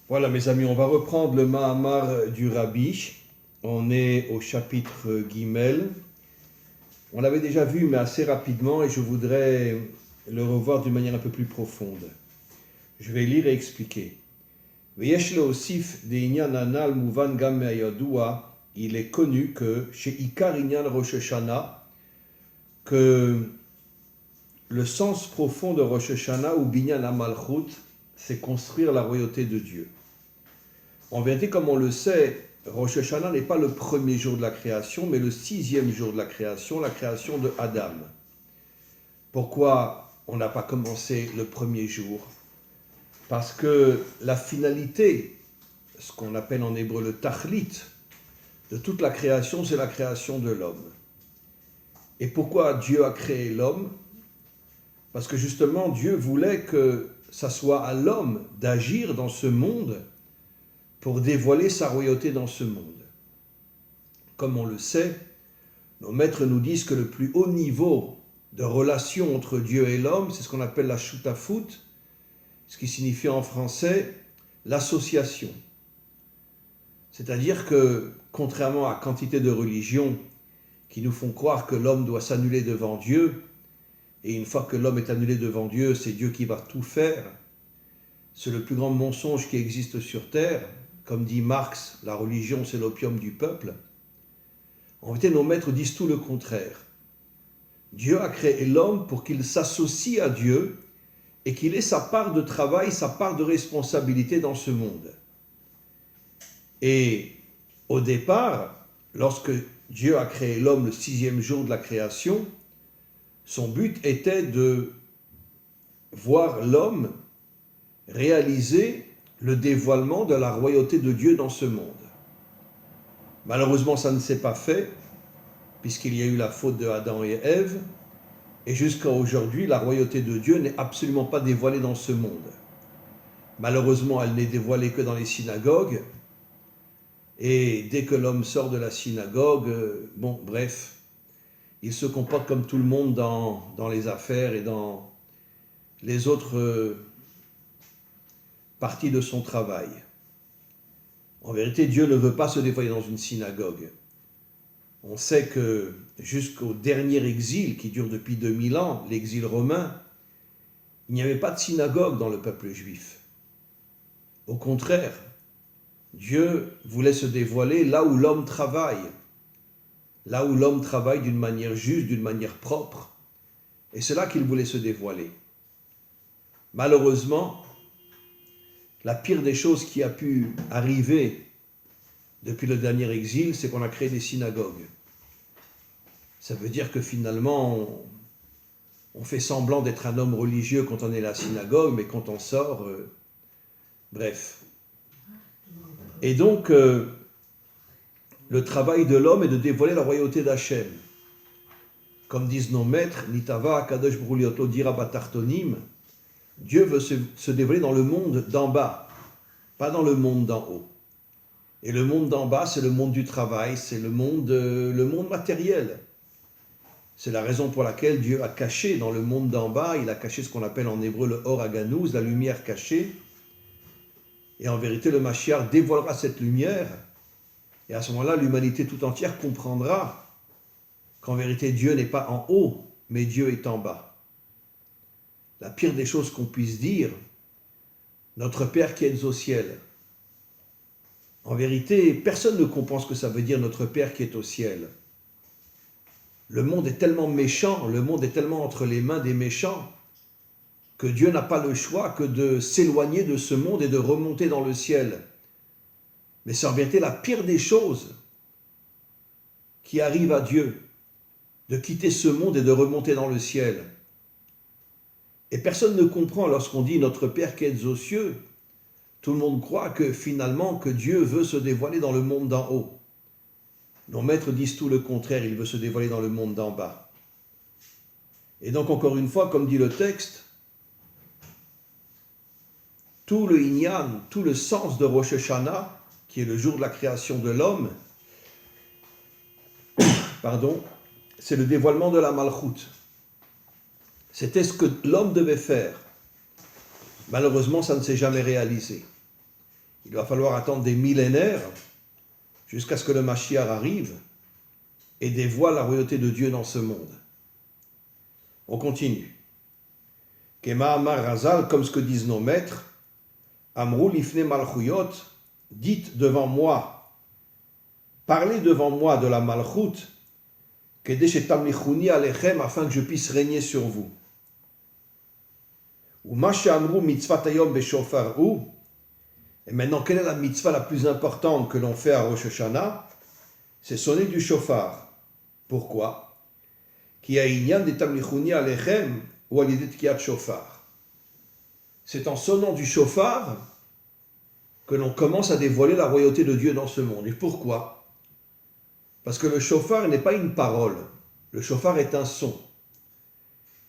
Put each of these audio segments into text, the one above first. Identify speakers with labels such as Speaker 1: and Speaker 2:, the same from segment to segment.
Speaker 1: Voilà mes amis, on va reprendre le Mahamar du Rabbi. On est au chapitre Gimel. On l'avait déjà vu mais assez rapidement et je voudrais le revoir d'une manière un peu plus profonde. Je vais lire et expliquer. Veyesh leosif de'inyan anal muvan gam me'ayadua, il est connu que chez Ikar Inyan Rosh Hashanah, que le sens profond de Rosh Hashanah ou Binyan HaMalchut, c'est construire la royauté de Dieu. En vérité, comme on le sait, Rosh Hashanah n'est pas le premier jour de la création, mais le 6e jour de la création de Adam. Pourquoi on n'a pas commencé le premier jour? Parce que la finalité, ce qu'on appelle en hébreu le tachlit, de toute la création, c'est la création de l'homme. Et pourquoi Dieu a créé l'homme? Parce que justement, Dieu voulait que ça soit à l'homme d'agir dans ce monde pour dévoiler sa royauté dans ce monde. Comme on le sait, nos maîtres nous disent que le plus haut niveau de relation entre Dieu et l'homme, c'est ce qu'on appelle la shutafut, ce qui signifie en français l'association. C'est-à-dire que, contrairement à quantité de religions qui nous font croire que l'homme doit s'annuler devant Dieu, et une fois que l'homme est annulé devant Dieu, c'est Dieu qui va tout faire, c'est le plus grand mensonge qui existe sur Terre. Comme dit Marx, la religion c'est l'opium du peuple. En vérité, nos maîtres disent tout le contraire. Dieu a créé l'homme pour qu'il s'associe à Dieu et qu'il ait sa part de travail, sa part de responsabilité dans ce monde. Et au départ, lorsque Dieu a créé l'homme le 6e jour de la création, son but était de voir l'homme réaliser le dévoilement de la royauté de Dieu dans ce monde. Malheureusement, ça ne s'est pas fait, puisqu'il y a eu la faute de Adam et Ève, et jusqu'à aujourd'hui, la royauté de Dieu n'est absolument pas dévoilée dans ce monde. Malheureusement, elle n'est dévoilée que dans les synagogues, et dès que l'homme sort de la synagogue, bref, il se comporte comme tout le monde dans les affaires et dans les autres partie de son travail. En vérité, Dieu ne veut pas se dévoiler dans une synagogue. On sait que jusqu'au dernier exil qui dure depuis 2000 ans, l'exil romain, il n'y avait pas de synagogue dans le peuple juif. Au contraire, Dieu voulait se dévoiler là où l'homme travaille d'une manière juste, d'une manière propre, et c'est là qu'il voulait se dévoiler. Malheureusement, la pire des choses qui a pu arriver depuis le dernier exil, c'est qu'on a créé des synagogues. Ça veut dire que finalement, on fait semblant d'être un homme religieux quand on est à la synagogue, mais quand on sort, bref. Et donc, le travail de l'homme est de dévoiler la royauté d'Hachem. Comme disent nos maîtres, Nitava Kadosh Brulioto Dira Batartonim, Dieu veut se dévoiler dans le monde d'en bas, pas dans le monde d'en haut. Et le monde d'en bas, c'est le monde du travail, c'est le monde matériel. C'est la raison pour laquelle Dieu a caché dans le monde d'en bas, il a caché ce qu'on appelle en hébreu le Or Haganouz, la lumière cachée. Et en vérité, le Mashiach dévoilera cette lumière. Et à ce moment-là, l'humanité tout entière comprendra qu'en vérité, Dieu n'est pas en haut, mais Dieu est en bas. La pire des choses qu'on puisse dire, notre Père qui est aux ciels. En vérité, personne ne comprend ce que ça veut dire notre Père qui est au ciel. Le monde est tellement méchant, le monde est tellement entre les mains des méchants, que Dieu n'a pas le choix que de s'éloigner de ce monde et de remonter dans le ciel. Mais c'est en vérité la pire des choses qui arrive à Dieu, de quitter ce monde et de remonter dans le ciel. Et personne ne comprend lorsqu'on dit notre Père qui est aux cieux. Tout le monde croit que finalement que Dieu veut se dévoiler dans le monde d'en haut. Nos maîtres disent tout le contraire, il veut se dévoiler dans le monde d'en bas. Et donc encore une fois, comme dit le texte, tout le Inyan, tout le sens de Rosh Hashanah, qui est le jour de la création de l'homme, c'est le dévoilement de la Malchut. C'était ce que l'homme devait faire. Malheureusement, ça ne s'est jamais réalisé. Il va falloir attendre des millénaires jusqu'à ce que le Mashiach arrive et dévoile la royauté de Dieu dans ce monde. On continue. Kema Amar Razal, comme ce que disent nos maîtres, Amrou lifne malchuyot, dites devant moi, parlez devant moi de la malchut, afin que je puisse régner sur vous. Et maintenant, quelle est la mitzvah la plus importante que l'on fait à Rosh Hashanah? C'est sonner du shofar. Pourquoi? C'est en sonnant du shofar que l'on commence à dévoiler la royauté de Dieu dans ce monde. Et pourquoi? Parce que le shofar n'est pas une parole. Le shofar est un son.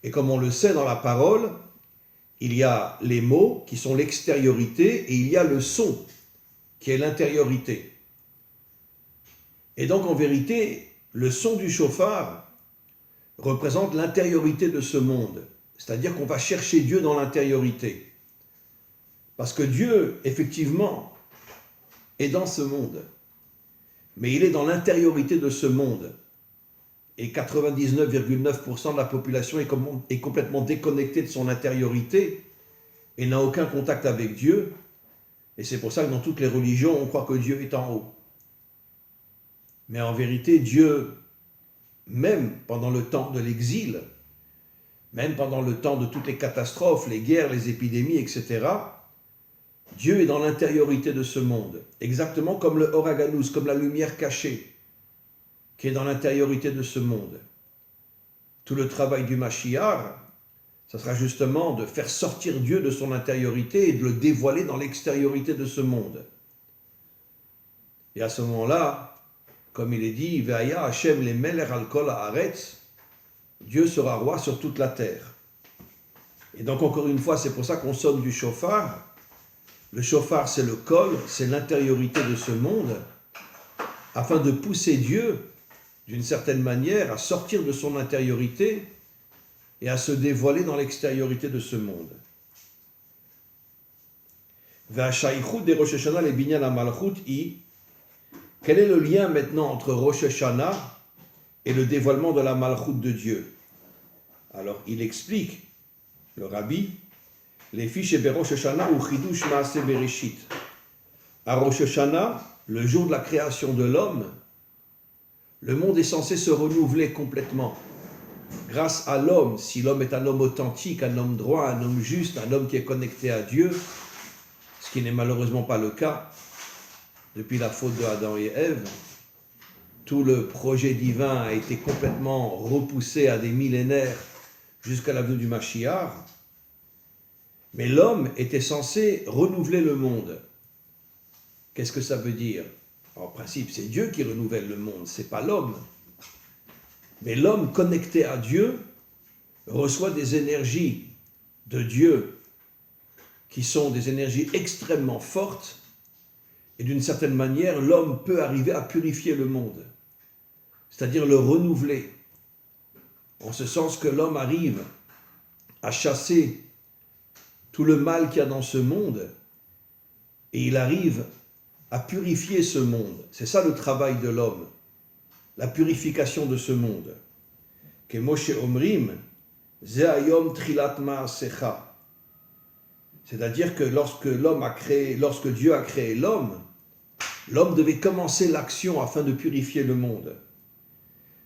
Speaker 1: Et comme on le sait dans la parole, il y a les mots qui sont l'extériorité et il y a le son qui est l'intériorité. Et donc en vérité, le son du shofar représente l'intériorité de ce monde. C'est-à-dire qu'on va chercher Dieu dans l'intériorité. Parce que Dieu, effectivement, est dans ce monde. Mais il est dans l'intériorité de ce monde. Et 99,9% de la population est complètement déconnectée de son intériorité et n'a aucun contact avec Dieu. Et c'est pour ça que dans toutes les religions, on croit que Dieu est en haut. Mais en vérité, Dieu, même pendant le temps de l'exil, même pendant le temps de toutes les catastrophes, les guerres, les épidémies, etc., Dieu est dans l'intériorité de ce monde, exactement comme le Oraganus, comme la lumière cachée, qui est dans l'intériorité de ce monde. Tout le travail du Mashiach, ça sera justement de faire sortir Dieu de son intériorité et de le dévoiler dans l'extériorité de ce monde. Et à ce moment-là, comme il est dit, Ve'aya Hashem le melech al kol haaretz, Dieu sera roi sur toute la terre. Et donc encore une fois, c'est pour ça qu'on sonne du shofar. Le shofar, c'est le kol, c'est l'intériorité de ce monde, afin de pousser Dieu, d'une certaine manière, à sortir de son intériorité et à se dévoiler dans l'extériorité de ce monde. Quel est le lien maintenant entre Rosh Hashanah et le dévoilement de la Malchut de Dieu? Alors il explique, le Rabbi, les fiches et Rosh Hashanah ou Chidush Maaseh Bereshit. À Rosh Hashanah, le jour de la création de l'homme, le monde est censé se renouveler complètement. Grâce à l'homme, si l'homme est un homme authentique, un homme droit, un homme juste, un homme qui est connecté à Dieu, ce qui n'est malheureusement pas le cas, depuis la faute de Adam et Ève, tout le projet divin a été complètement repoussé à des millénaires jusqu'à la venue du Mashiach. Mais l'homme était censé renouveler le monde. Qu'est-ce que ça veut dire? En principe, c'est Dieu qui renouvelle le monde, c'est pas l'homme. Mais l'homme connecté à Dieu reçoit des énergies de Dieu qui sont des énergies extrêmement fortes et d'une certaine manière, l'homme peut arriver à purifier le monde, c'est-à-dire le renouveler, en ce sens que l'homme arrive à chasser tout le mal qu'il y a dans ce monde et il arrive à purifier ce monde. C'est ça le travail de l'homme, la purification de ce monde. Que Moshe Omrim, Ze Hayom Trilat Ma'asecha. C'est-à-dire que lorsque Dieu a créé l'homme, l'homme devait commencer l'action afin de purifier le monde.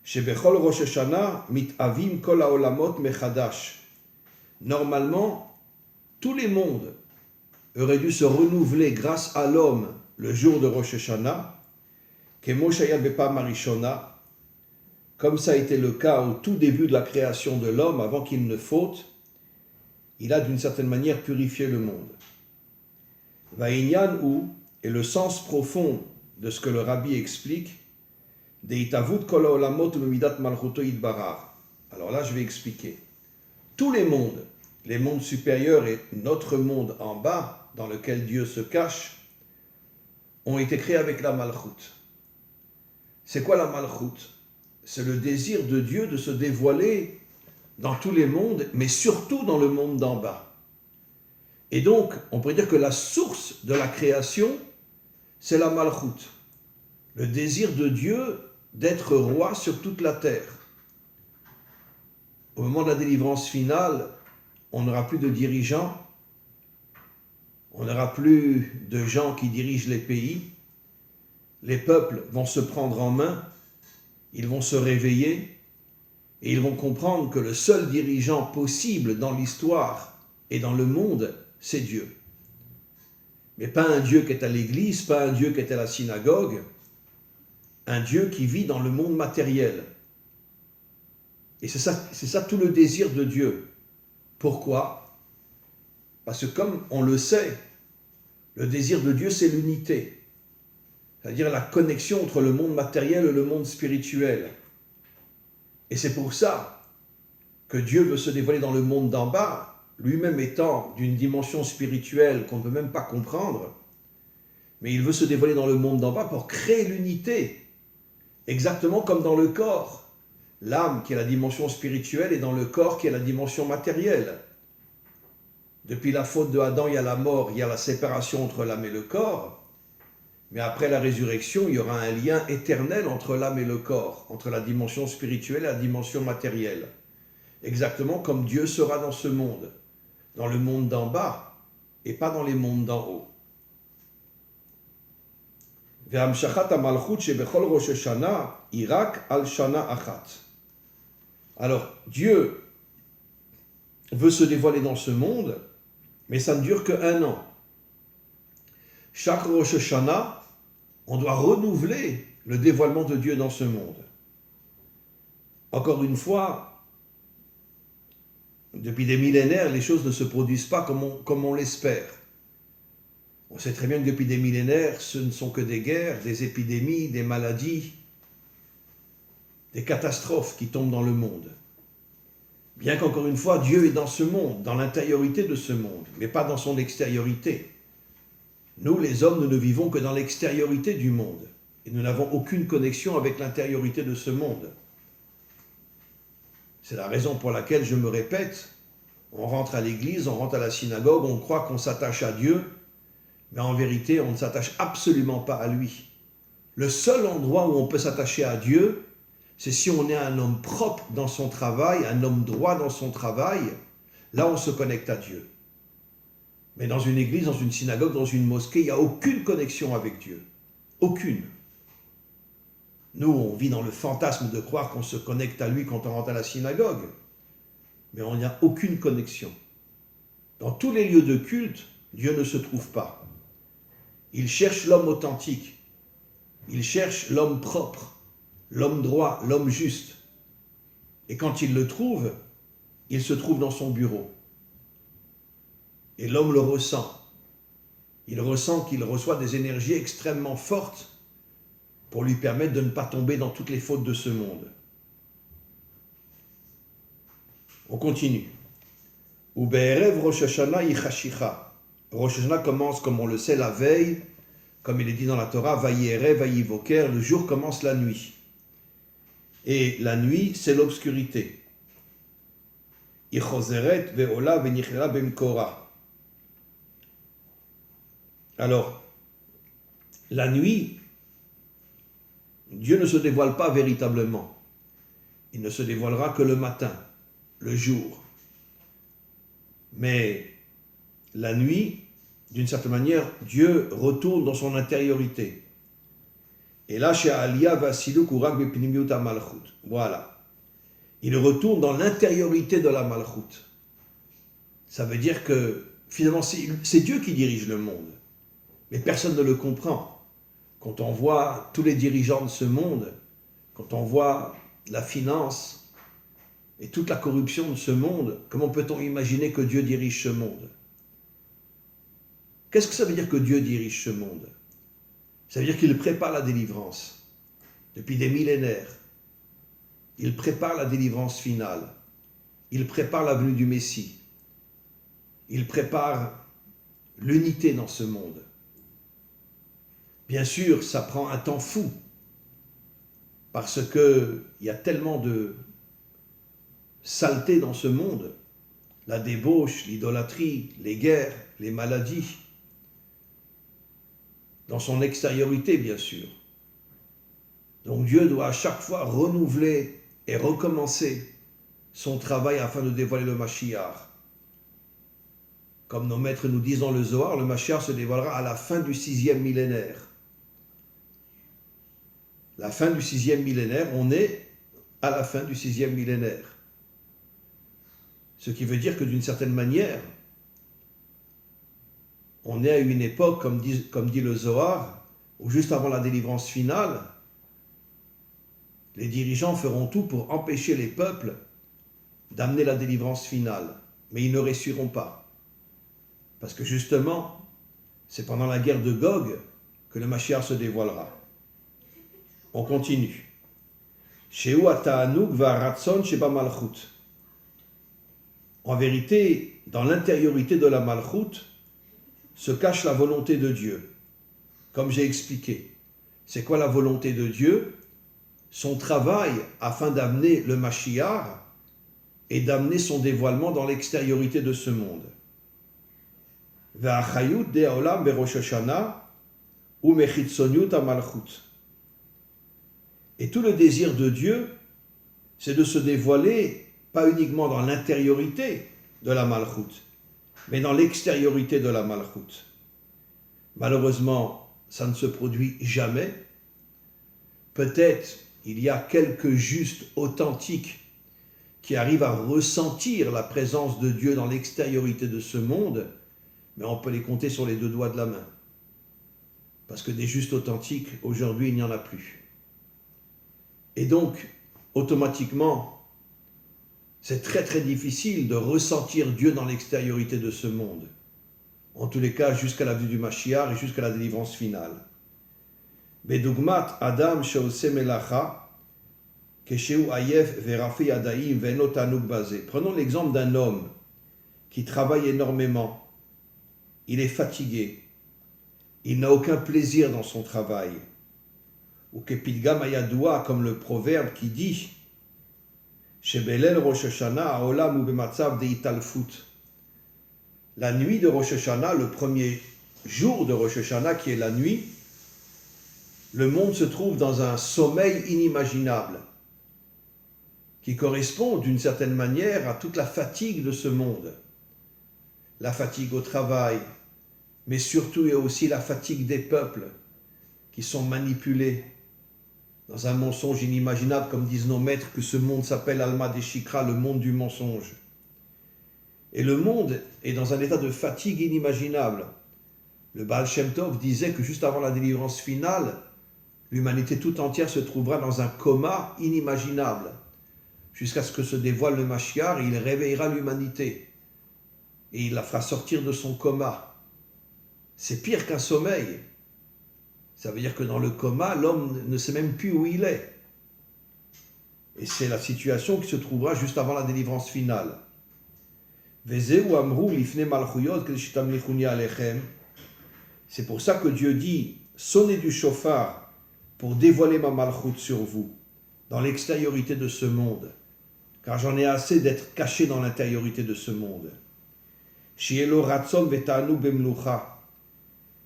Speaker 1: Shebechol Rosh Hashanah mitavim kol haolamot mechadash. Normalement, tous les mondes auraient dû se renouveler grâce à l'homme le jour de Rosh Hashanah, kemo shayat bepam harishona, comme ça a été le cas au tout début de la création de l'homme, avant qu'il ne faute, il a d'une certaine manière purifié le monde. Va'inyan ou, et le sens profond de ce que le Rabbi explique, deitavut kol haolamot u'midat malchuto yitbarach. Alors là, je vais expliquer. Tous les mondes supérieurs et notre monde en bas, dans lequel Dieu se cache, ont été créés avec la malchut. C'est quoi la malchut? C'est le désir de Dieu de se dévoiler dans tous les mondes, mais surtout dans le monde d'en bas. Et donc, on pourrait dire que la source de la création, c'est la malchoute, le désir de Dieu d'être roi sur toute la terre. Au moment de la délivrance finale, on n'aura plus de dirigeants, on n'aura plus de gens qui dirigent les pays, les peuples vont se prendre en main, ils vont se réveiller et ils vont comprendre que le seul dirigeant possible dans l'histoire et dans le monde, c'est Dieu. Mais pas un Dieu qui est à l'église, pas un Dieu qui est à la synagogue, un Dieu qui vit dans le monde matériel. Et c'est ça tout le désir de Dieu. Pourquoi? Parce que comme on le sait, le désir de Dieu, c'est l'unité. C'est-à-dire la connexion entre le monde matériel et le monde spirituel. Et c'est pour ça que Dieu veut se dévoiler dans le monde d'en bas, lui-même étant d'une dimension spirituelle qu'on ne peut même pas comprendre, mais il veut se dévoiler dans le monde d'en bas pour créer l'unité, exactement comme dans le corps. L'âme qui est la dimension spirituelle est dans le corps qui est la dimension matérielle. Depuis la faute de Adam, il y a la mort, il y a la séparation entre l'âme et le corps, mais après la résurrection, il y aura un lien éternel entre l'âme et le corps, entre la dimension spirituelle et la dimension matérielle. Exactement comme Dieu sera dans ce monde, dans le monde d'en bas et pas dans les mondes d'en haut. Alors, Dieu veut se dévoiler dans ce monde, mais ça ne dure que 1 an. Chaque Rosh Hashanah, on doit renouveler le dévoilement de Dieu dans ce monde. Encore une fois, depuis des millénaires, les choses ne se produisent pas comme on l'espère. On sait très bien que depuis des millénaires, ce ne sont que des guerres, des épidémies, des maladies, des catastrophes qui tombent dans le monde. Bien qu'encore une fois, Dieu est dans ce monde, dans l'intériorité de ce monde, mais pas dans son extériorité. Nous, les hommes, nous ne vivons que dans l'extériorité du monde, et nous n'avons aucune connexion avec l'intériorité de ce monde. C'est la raison pour laquelle je me répète, on rentre à l'église, on rentre à la synagogue, on croit qu'on s'attache à Dieu, mais en vérité, on ne s'attache absolument pas à lui. Le seul endroit où on peut s'attacher à Dieu, c'est si on est un homme propre dans son travail, un homme droit dans son travail, là on se connecte à Dieu. Mais dans une église, dans une synagogue, dans une mosquée, il n'y a aucune connexion avec Dieu. Aucune. Nous, on vit dans le fantasme de croire qu'on se connecte à lui quand on rentre à la synagogue, mais on n'y a aucune connexion. Dans tous les lieux de culte, Dieu ne se trouve pas. Il cherche l'homme authentique, il cherche l'homme propre, l'homme droit, l'homme juste. Et quand il le trouve, il se trouve dans son bureau. Et l'homme le ressent. Il ressent qu'il reçoit des énergies extrêmement fortes pour lui permettre de ne pas tomber dans toutes les fautes de ce monde. On continue. Ube'erev Rosh Hashanah yichashicha. Rosh Hashanah commence, comme on le sait, la veille, comme il est dit dans la Torah, Vayerev, Vayivoker, le jour commence la nuit. Et la nuit, c'est l'obscurité. Ichozeret ve'ola ve'nichera b'mkora. Alors, la nuit, Dieu ne se dévoile pas véritablement. Il ne se dévoilera que le matin, le jour. Mais la nuit, d'une certaine manière, Dieu retourne dans son intériorité. Et là, chez Aliyah Vasiluk Urak Bepinimiut Malchut. Voilà. Il retourne dans l'intériorité de la Malchut. Ça veut dire que, finalement, c'est Dieu qui dirige le monde. Mais personne ne le comprend. Quand on voit tous les dirigeants de ce monde, quand on voit la finance et toute la corruption de ce monde, comment peut-on imaginer que Dieu dirige ce monde? Qu'est-ce que ça veut dire que Dieu dirige ce monde? Ça veut dire qu'il prépare la délivrance. Depuis des millénaires, il prépare la délivrance finale. Il prépare la venue du Messie. Il prépare l'unité dans ce monde. Bien sûr, ça prend un temps fou, parce qu'il y a tellement de saleté dans ce monde, la débauche, l'idolâtrie, les guerres, les maladies, dans son extériorité bien sûr. Donc Dieu doit à chaque fois renouveler et recommencer son travail afin de dévoiler le Mashiach. Comme nos maîtres nous disent dans le Zohar, le Mashiach se dévoilera à la fin du 6e millénaire. La fin du 6e millénaire, on est à la fin du 6e millénaire. Ce qui veut dire que d'une certaine manière, on est à une époque, comme dit le Zohar, où juste avant la délivrance finale, les dirigeants feront tout pour empêcher les peuples d'amener la délivrance finale. Mais ils ne réussiront pas. Parce que justement, c'est pendant la guerre de Gog que le Mashiach se dévoilera. On continue. Sheu ata'anug va'aratson sheba malchut. En vérité, dans l'intériorité de la malchut se cache la volonté de Dieu. Comme j'ai expliqué. C'est quoi la volonté de Dieu? Son travail afin d'amener le Mashiach et d'amener son dévoilement dans l'extériorité de ce monde. Ve'achayut de'olam berosh Hashanah ou mechitzoniut amalchut. Et tout le désir de Dieu, c'est de se dévoiler pas uniquement dans l'intériorité de la malchut, mais dans l'extériorité de la malchut. Malheureusement, ça ne se produit jamais. Peut-être il y a quelques justes authentiques qui arrivent à ressentir la présence de Dieu dans l'extériorité de ce monde, mais on peut les compter sur les 2 doigts de la main. Parce que des justes authentiques, aujourd'hui, il n'y en a plus. Et donc, automatiquement, c'est très très difficile de ressentir Dieu dans l'extériorité de ce monde. En tous les cas, jusqu'à la venue du Mashiach et jusqu'à la délivrance finale. Bedugmat Adam she'ose melacha keshehu ayef verafi yadaim ve'eno tanug bazeh. Prenons l'exemple d'un homme qui travaille énormément. Il est fatigué. Il n'a aucun plaisir dans son travail. Ou kepilgam ayadoua, comme le proverbe qui dit Shebelel Rosh Hashanah haolam hu bematzav deitalfut. La nuit de Rosh Hashanah, le premier jour de Rosh Hashanah qui est la nuit, le monde se trouve dans un sommeil inimaginable qui correspond d'une certaine manière à toute la fatigue de ce monde. La fatigue au travail, mais surtout et aussi la fatigue des peuples qui sont manipulés dans un mensonge inimaginable, comme disent nos maîtres, que ce monde s'appelle Alma Deshikra, le monde du mensonge. Et le monde est dans un état de fatigue inimaginable. Le Baal Shem Tov disait que juste avant la délivrance finale, l'humanité tout entière se trouvera dans un coma inimaginable, jusqu'à ce que se dévoile le Mashiach et il réveillera l'humanité. Et il la fera sortir de son coma. C'est pire qu'un sommeil. Ça veut dire que dans le coma, l'homme ne sait même plus où il est. Et c'est la situation qui se trouvera juste avant la délivrance finale. C'est pour ça que Dieu dit, sonnez du shofar pour dévoiler ma malchut sur vous, dans l'extériorité de ce monde, car j'en ai assez d'être caché dans l'intériorité de ce monde.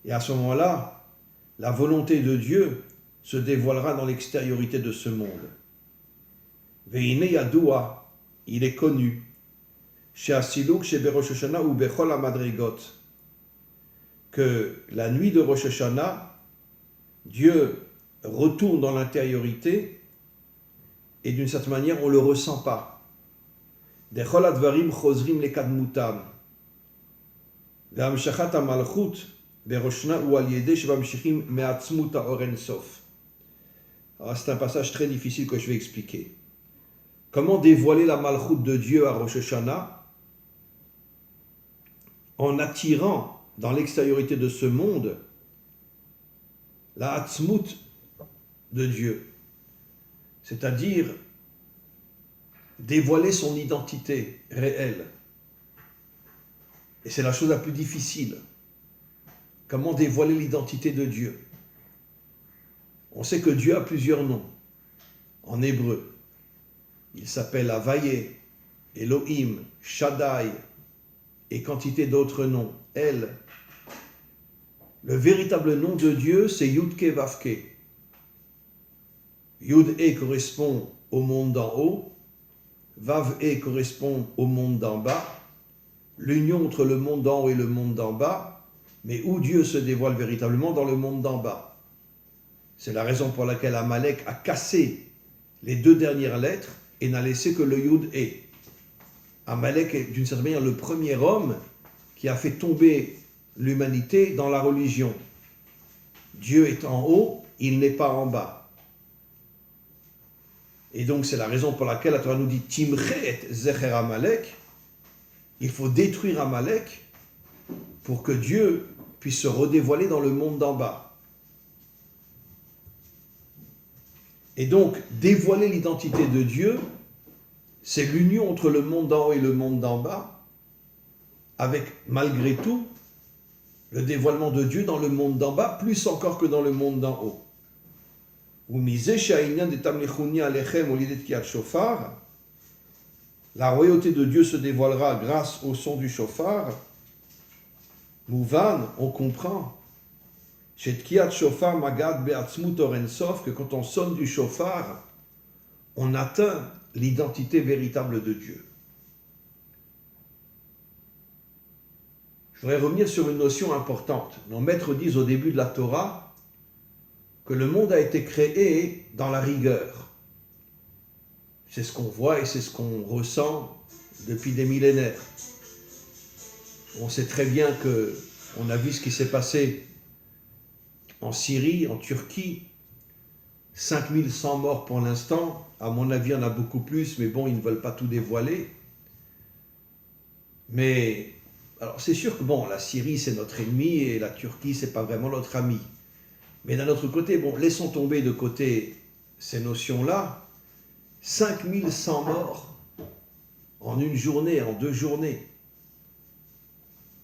Speaker 1: Et à ce moment-là, la volonté de Dieu se dévoilera dans l'extériorité de ce monde. Veine yadoua, il est connu, que la nuit de Rosh Hashanah, Dieu retourne dans l'intériorité et d'une certaine manière on ne le ressent pas. Dechol advarim chozrim lekadmutam. Ve'amshachat hamalchut beroshna ou al yedeh shebamshichim me'atzmut ha'oren sof. Alors c'est un passage très difficile que je vais expliquer. Comment dévoiler la malchut de Dieu à Rosh Hashanah? En attirant dans l'extériorité de ce monde la atzmut de Dieu, c'est-à-dire dévoiler son identité réelle. Et c'est la chose la plus difficile. Comment dévoiler l'identité de Dieu? On sait que Dieu a plusieurs noms. En hébreu, il s'appelle Havayé, Elohim, Shaddai et quantité d'autres noms. El. Le véritable nom de Dieu, c'est Yud-Ke Vav-Ke. Yud-E correspond au monde d'en haut, Vav-E correspond au monde d'en bas, l'union entre le monde d'en haut et le monde d'en bas, mais où Dieu se dévoile véritablement dans le monde d'en bas. C'est la raison pour laquelle Amalek a cassé les deux dernières lettres et n'a laissé que le Yud-E. Amalek est d'une certaine manière le premier homme qui a fait tomber l'humanité dans la religion. Dieu est en haut, il n'est pas en bas. Et donc c'est la raison pour laquelle la Torah nous dit Timchet Zecher Amalek. Il faut détruire Amalek pour que Dieu puisse se redévoiler dans le monde d'en bas. Et donc dévoiler l'identité de Dieu, c'est l'union entre le monde d'en haut et le monde d'en bas, avec malgré tout le dévoilement de Dieu dans le monde d'en bas, plus encore que dans le monde d'en haut. La royauté de Dieu se dévoilera grâce au son du shofar. Mouvan, on comprend. Que quand on sonne du shofar, on atteint l'identité véritable de Dieu. Je voudrais revenir sur une notion importante. Nos maîtres disent au début de la Torah que le monde a été créé dans la rigueur. C'est ce qu'on voit et c'est ce qu'on ressent depuis des millénaires. On sait très bien qu'on a vu ce qui s'est passé en Syrie, en Turquie. 5100 morts pour l'instant. À mon avis, il y en a beaucoup plus, mais bon, ils ne veulent pas tout dévoiler. Mais, alors c'est sûr que bon, la Syrie c'est notre ennemi et la Turquie c'est pas vraiment notre ami. Mais d'un autre côté, bon, laissons tomber de côté ces notions-là. 5100 morts en une journée, en 2 journées.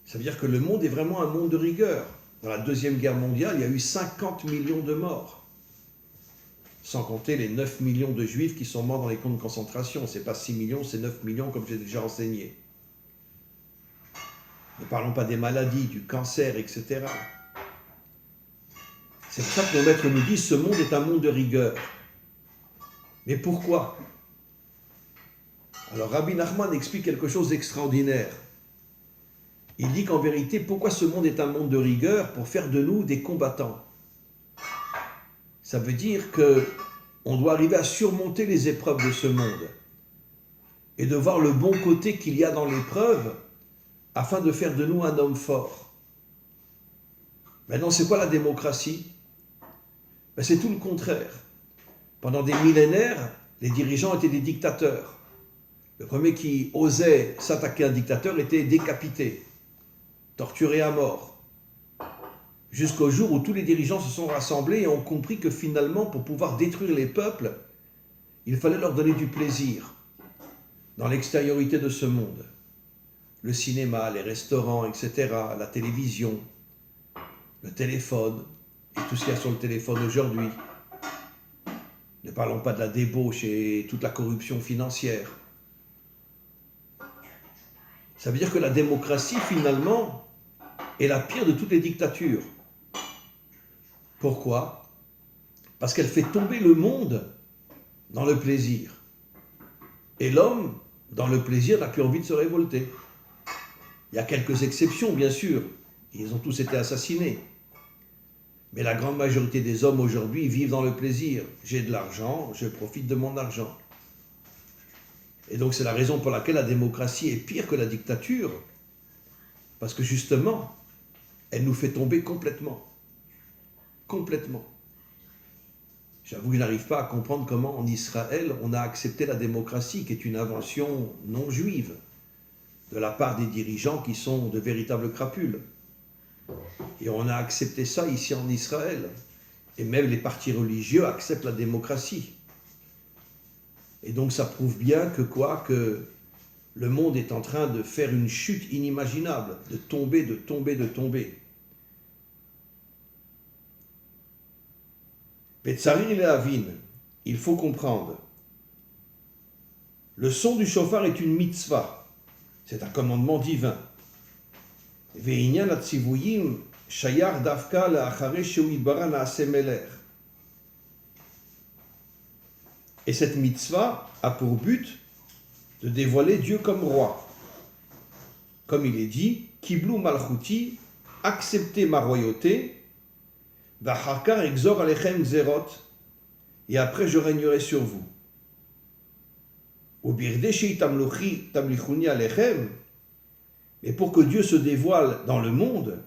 Speaker 1: Ça veut dire que le monde est vraiment un monde de rigueur. Dans la Deuxième Guerre mondiale, il y a eu 50 millions de morts. Sans compter les 9 millions de juifs qui sont morts dans les camps de concentration. Ce n'est pas 6 millions, c'est 9 millions comme j'ai déjà enseigné. Ne parlons pas des maladies, du cancer, etc. C'est pour ça que nos maîtres nous disent ce monde est un monde de rigueur. Mais pourquoi? Alors Rabbi Nachman explique quelque chose d'extraordinaire. Il dit qu'en vérité, pourquoi ce monde est un monde de rigueur? Pour faire de nous des combattants. Ça veut dire qu'on doit arriver à surmonter les épreuves de ce monde et de voir le bon côté qu'il y a dans l'épreuve afin de faire de nous un homme fort. Maintenant, c'est quoi la démocratie? C'est tout le contraire. Pendant des millénaires, les dirigeants étaient des dictateurs. Le premier qui osait s'attaquer à un dictateur était décapité, torturé à mort. Jusqu'au jour où tous les dirigeants se sont rassemblés et ont compris que finalement, pour pouvoir détruire les peuples, il fallait leur donner du plaisir dans l'extériorité de ce monde. Le cinéma, les restaurants, etc., la télévision, le téléphone, et tout ce qu'il y a sur le téléphone aujourd'hui. Ne parlons pas de la débauche et toute la corruption financière. Ça veut dire que la démocratie, finalement, est la pire de toutes les dictatures. Pourquoi? Parce qu'elle fait tomber le monde dans le plaisir. Et l'homme, dans le plaisir, n'a plus envie de se révolter. Il y a quelques exceptions, bien sûr. Ils ont tous été assassinés. Mais la grande majorité des hommes aujourd'hui vivent dans le plaisir. J'ai de l'argent, je profite de mon argent. Et donc c'est la raison pour laquelle la démocratie est pire que la dictature. Parce que justement, elle nous fait tomber complètement. Complètement. J'avoue que je n'arrive pas à comprendre comment en Israël on a accepté la démocratie, qui est une invention non juive, de la part des dirigeants qui sont de véritables crapules. Et on a accepté ça ici en Israël. Et même les partis religieux acceptent la démocratie. Et donc ça prouve bien que que le monde est en train de faire une chute inimaginable, de tomber, de tomber, de tomber. Betsarir et Avin, il faut comprendre. Le son du shofar est une mitzvah. C'est un commandement divin. Ve'inyan hatzivuyim shayar davka la'achare shehu yitbara na'aseh melech. Et cette mitzvah a pour but de dévoiler Dieu comme roi. Comme il est dit, Kiblu malchuti, acceptez ma royauté, v'acharkar exor alechem zerot, et après je régnerai sur vous. Ubirdé shei tamlichuni alechem, mais pour que Dieu se dévoile dans le monde,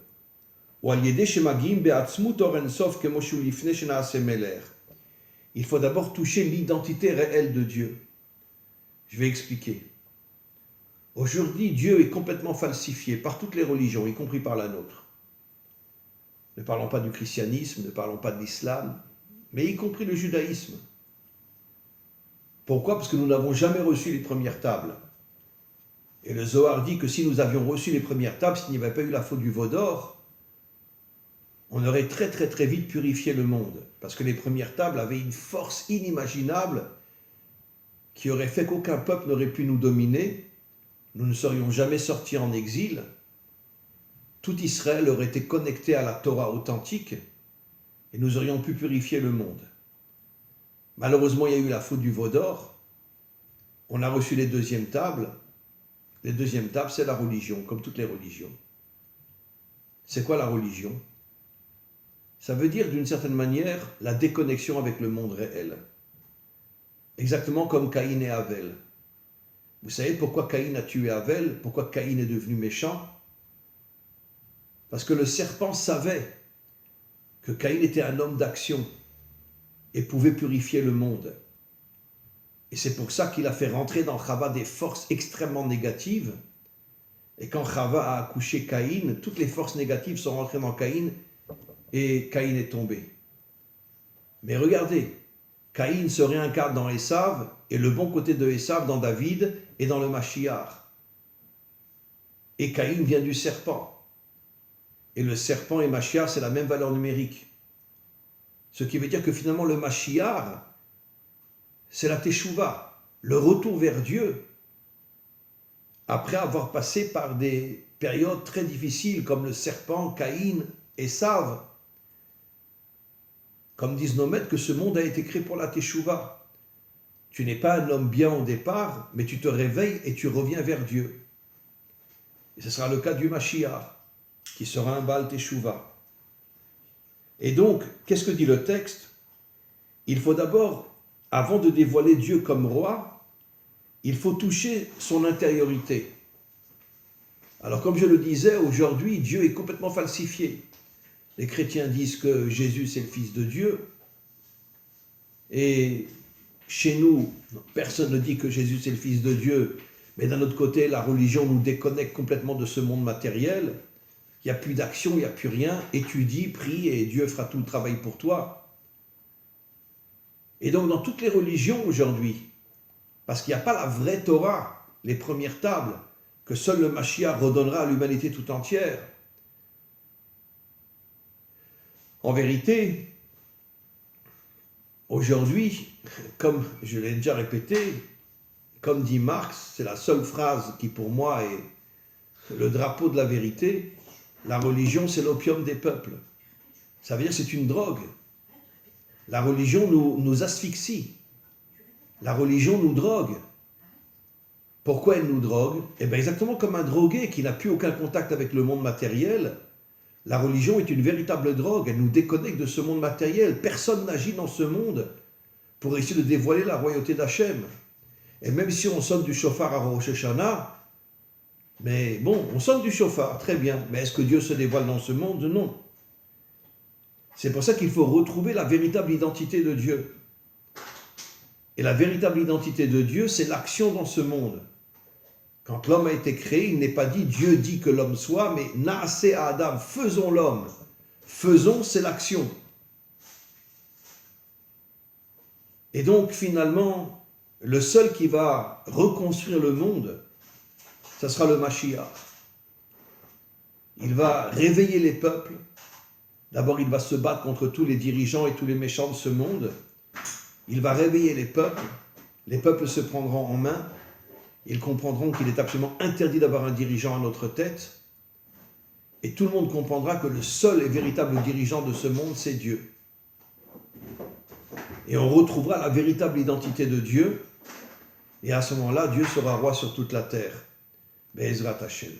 Speaker 1: ou aliédé shemagim be'atzmut oren sof kemo shu lifnei shenaaseh melech. Il faut d'abord toucher l'identité réelle de Dieu. Je vais expliquer. Aujourd'hui, Dieu est complètement falsifié par toutes les religions, y compris par la nôtre. Ne parlons pas du christianisme, ne parlons pas de l'islam, mais y compris le judaïsme. Pourquoi ? Parce que nous n'avons jamais reçu les premières tables. Et le Zohar dit que si nous avions reçu les premières tables, s'il n'y avait pas eu la faute du veau d'or, on aurait très très très vite purifié le monde. Parce que les premières tables avaient une force inimaginable qui aurait fait qu'aucun peuple n'aurait pu nous dominer. Nous ne serions jamais sortis en exil. Tout Israël aurait été connecté à la Torah authentique et nous aurions pu purifier le monde. Malheureusement, il y a eu la faute du veau d'or. On a reçu les deuxièmes tables. Les deuxièmes tables, c'est la religion, comme toutes les religions. C'est quoi la religion ? Ça veut dire, d'une certaine manière, la déconnexion avec le monde réel. Exactement comme Caïn et Abel. Vous savez pourquoi Caïn a tué Abel ? Pourquoi Caïn est devenu méchant ? Parce que le serpent savait que Caïn était un homme d'action et pouvait purifier le monde. Et c'est pour ça qu'il a fait rentrer dans Chava des forces extrêmement négatives. Et quand Chava a accouché Caïn, toutes les forces négatives sont rentrées dans Caïn et Caïn est tombé. Mais regardez, Caïn se réincarne dans Esav et le bon côté de Esav dans David et dans le Mashiach. Et Caïn vient du serpent. Et le serpent et Mashiach, c'est la même valeur numérique. Ce qui veut dire que finalement le Mashiach, c'est la Teshuvah, le retour vers Dieu, après avoir passé par des périodes très difficiles comme le serpent, Caïn, Esav. Comme disent nos maîtres, que ce monde a été créé pour la Teshuvah. Tu n'es pas un homme bien au départ, mais tu te réveilles et tu reviens vers Dieu. Et ce sera le cas du Mashiach, qui sera un Baal Teshuvah. Et donc, qu'est-ce que dit le texte ? Il faut d'abord, avant de dévoiler Dieu comme roi, il faut toucher son intériorité. Alors, comme je le disais, aujourd'hui, Dieu est complètement falsifié. Les chrétiens disent que Jésus, c'est le Fils de Dieu. Et chez nous, personne ne dit que Jésus, c'est le Fils de Dieu. Mais d'un autre côté, la religion nous déconnecte complètement de ce monde matériel. Il n'y a plus d'action, il n'y a plus rien. Étudie, prie et Dieu fera tout le travail pour toi. Et donc, dans toutes les religions aujourd'hui, parce qu'il n'y a pas la vraie Torah, les premières tables, que seul le Mashiach redonnera à l'humanité tout entière. En vérité, aujourd'hui, comme je l'ai déjà répété, comme dit Marx, c'est la seule phrase qui pour moi est le drapeau de la vérité, la religion c'est l'opium des peuples. Ça veut dire que c'est une drogue. La religion nous asphyxie. La religion nous drogue. Pourquoi elle nous drogue ? Eh bien exactement comme un drogué qui n'a plus aucun contact avec le monde matériel. La religion est une véritable drogue, elle nous déconnecte de ce monde matériel. Personne n'agit dans ce monde pour essayer de dévoiler la royauté d'Hachem. Et même si on sonne du shofar à Rosh Hashanah, mais bon, on sonne du shofar, très bien. Mais est-ce que Dieu se dévoile dans ce monde ? Non. C'est pour ça qu'il faut retrouver la véritable identité de Dieu. Et la véritable identité de Dieu, c'est l'action dans ce monde. Quand l'homme a été créé, il n'est pas dit Dieu dit que l'homme soit, mais Naaseh Adam, faisons l'homme. Faisons, c'est l'action. Et donc finalement, le seul qui va reconstruire le monde, ça sera le Mashiach. Il va réveiller les peuples. D'abord, il va se battre contre tous les dirigeants et tous les méchants de ce monde. Il va réveiller les peuples se prendront en main, ils comprendront qu'il est absolument interdit d'avoir un dirigeant à notre tête, Et tout le monde comprendra que le seul et véritable dirigeant de ce monde, c'est Dieu. Et on retrouvera la véritable identité de Dieu. Et à ce moment-là, Dieu sera roi sur toute la terre. Be'ezrat Hashem.